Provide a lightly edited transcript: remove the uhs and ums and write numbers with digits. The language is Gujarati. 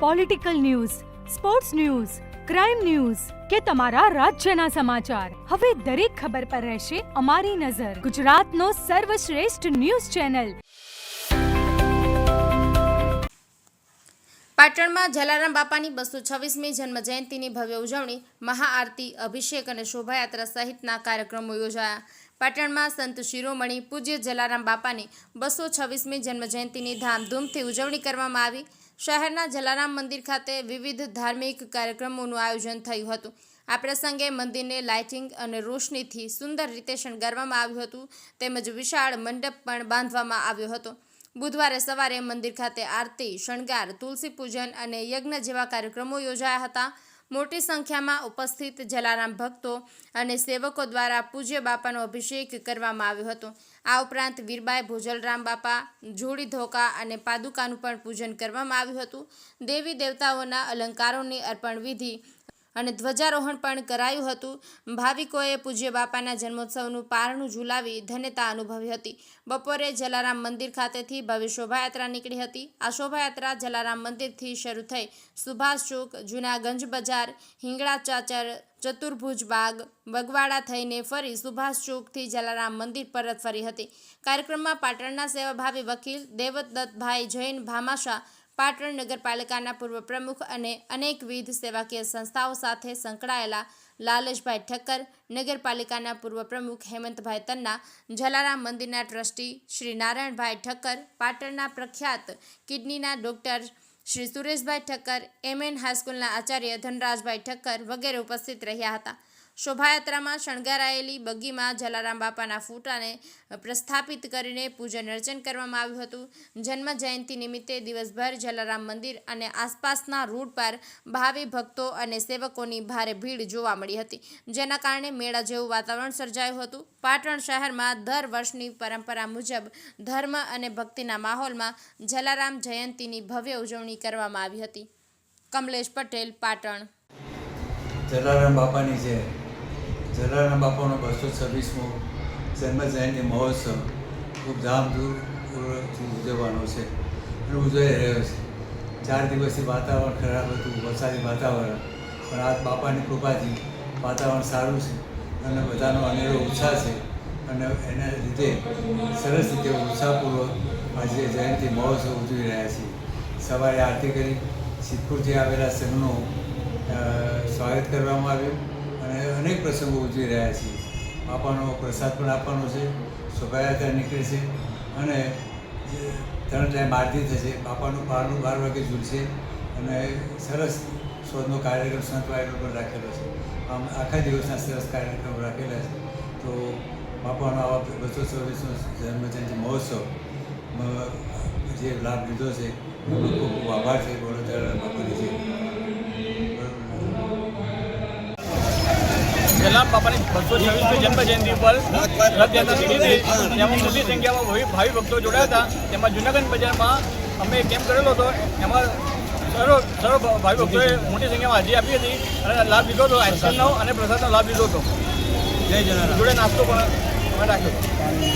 Political news, sports news, crime news કે તમારા રાજ્યના સમાચાર, હવે દરેક ખબર પર રહેશે અમારી નજર. ગુજરાતનો સર્વશ્રેષ્ઠ ન્યૂઝ ચેનલ. પાટણમાં જલારામ બાપાની 226મી જન્મજયંતિની ભવ્ય ઉજવણી, મહાઆરતી, અભિષેક અને શોભાયાત્રા સહિતના કાર્યક્રમો યોજાયા. પાટણમાં સંત શિરોમણી પૂજ્ય જલારામ બાપાની 226મી જન્મજયંતિની ધામધૂમથી ઉજવણી કરવામાં આવી. શહેરના જલારામ મંદિર ખાતે વિવિધ ધાર્મિક કાર્યક્રમોનું આયોજન થયું હતું. આ પ્રસંગે મંદિરને લાઇટિંગ અને રોશનીથી સુંદર રીતે શણગારવામાં આવ્યું હતું, તેમજ વિશાળ મંડપ પણ બાંધવામાં આવ્યો હતો. બુધવારે સવારે મંદિર ખાતે આરતી, શણગાર, તુલસી પૂજન અને યજ્ઞ જેવા કાર્યક્રમો યોજાયા હતા. મોટી સંખ્યામાં ઉપસ્થિત જલારામ ભક્તો અને સેવકો દ્વારા પૂજ્ય બાપાનો અભિષેક કરવામાં આવ્યો હતો. આ ઉપરાંત વીરબાઈ ભોજલરામ બાપા, જોડી ધોકા અને પાદુકાનું પણ પૂજન કરવામાં આવ્યું હતું. દેવી દેવતાઓના અલંકારોની અર્પણ વિધિ અને ધ્વજારોહણ પણ કરાયું હતું. ભાવિકોએ પૂજ્ય બાપાના જન્મોત્સવનું પારણું ઝુલાવી ધન્યતા અનુભવી હતી. બપોરે જલારામ મંદિર ખાતેથી ભવ્ય શોભાયાત્રા નીકળી હતી. આ શોભાયાત્રા જલારામ મંદિરથી શરૂ થઈ સુભાષ ચોક, જૂના ગંજ બજાર, હિંગળા ચાચર, ચતુર્ભુજ બાગ, બગવાડા થઈને ફરી સુભાષ ચોકથી જલારામ મંદિર પરત ફરી હતી. કાર્યક્રમમાં પાટણના સેવાભાવી વકીલ દેવદત્તભાઈ જૈન ભામાશા, પાટણ નગરપાલિકાના પૂર્વ પ્રમુખ અને અનેકવિધ સેવાકીય સંસ્થાઓ સાથે સંકળાયેલા લાલેશભાઈ ઠક્કર, નગરપાલિકાના પૂર્વ પ્રમુખ હેમંતભાઈ તન્ના, જલારામ મંદિરના ટ્રસ્ટી શ્રી નારાયણભાઈ ઠક્કર, પાટણના પ્રખ્યાત કિડનીના ડૉક્ટર શ્રી સુરેશભાઈ ઠક્કર, MN હાઈસ્કૂલના આચાર્ય ધનરાજભાઈ ઠક્કર વગેરે ઉપસ્થિત રહ્યા હતા. શોભાયાત્રામાં શણગારાયેલી બગીમાં જલારામ બાપાના ફોટાને પ્રસ્થાપિત કરીને પૂજન અર્ચન કરવામાં આવ્યું હતું. જન્મ જયંતિ નિમિત્તે દિવસભર જલારામ મંદિર અને આસપાસના રોડ પર ભાવિ ભક્તો અને સેવકોની ભારે ભીડ જોવા મળી હતી, જેના કારણે મેળા જેવું વાતાવરણ સર્જાયું હતું. પાટણ શહેરમાં દર વર્ષની પરંપરા મુજબ ધર્મ અને ભક્તિના માહોલમાં જલારામ જયંતિની ભવ્ય ઉજવણી કરવામાં આવી હતી. કમલેશ પટેલ, પાટણ. જલારામ બાપાની છે. જલારામ બાપાનો 226મો જન્મજયંતિ મહોત્સવ ખૂબ ધામધૂમથી ઉજવવાનો છે અને ઉજવાઈ રહ્યો છે. 4 દિવસથી વાતાવરણ ખરાબ હતું, વરસાદી વાતાવરણ, પણ આ બાપાની કૃપાથી વાતાવરણ સારું છે અને બધાનો અનેરો ઉત્સાહ છે અને એના લીધે સરસ રીતે ઉત્સાહપૂર્વક આજે જયંતિ મહોત્સવ ઉજવી રહ્યા છીએ. સવારે આરતી કરી સિદ્ધપુરથી આવેલા સંઘનું સ્વાગત કરવામાં આવ્યું અને અનેક પ્રસંગો ઉજવી રહ્યા છીએ. બાપાનો પ્રસાદ પણ આપવાનો છે, શોભાયાત્રા નીકળે છે અને 3 ટાઈમ આરતી થશે. બાપાનું પારણું 12 વાગે ઝૂલશે અને સરસ શોધનો કાર્યક્રમ સંતવાયનો પણ રાખેલો છે. આમ આખા દિવસના સરસ કાર્યક્રમો રાખેલા છે. તો બાપાનો આવા 226નો જન્મજયંતિ મહોત્સવ જે લાભ લીધો છે એનો ખૂબ ખૂબ આભાર છે વડોદરા બાપાની છે. જલારામ બાપાની 226મી જન્મજયંતિ ઉપર રથયાત્રા નીકળી હતી. તેમાં મોટી સંખ્યામાં ભાવિ ભક્તો જોડાયા હતા. તેમાં જૂનાગંજ બજારમાં અમે કેમ્પ કરેલો હતો. એમાં સર્વ ભાવિ ભક્તોએ મોટી સંખ્યામાં હાજરી આપી હતી અને લાભ લીધો હતો. આઈસ્ક્રીમનો અને પ્રસાદનો લાભ લીધો હતો. જય જલારામ. જોડે નાસ્તો પણ અમે રાખ્યો હતો.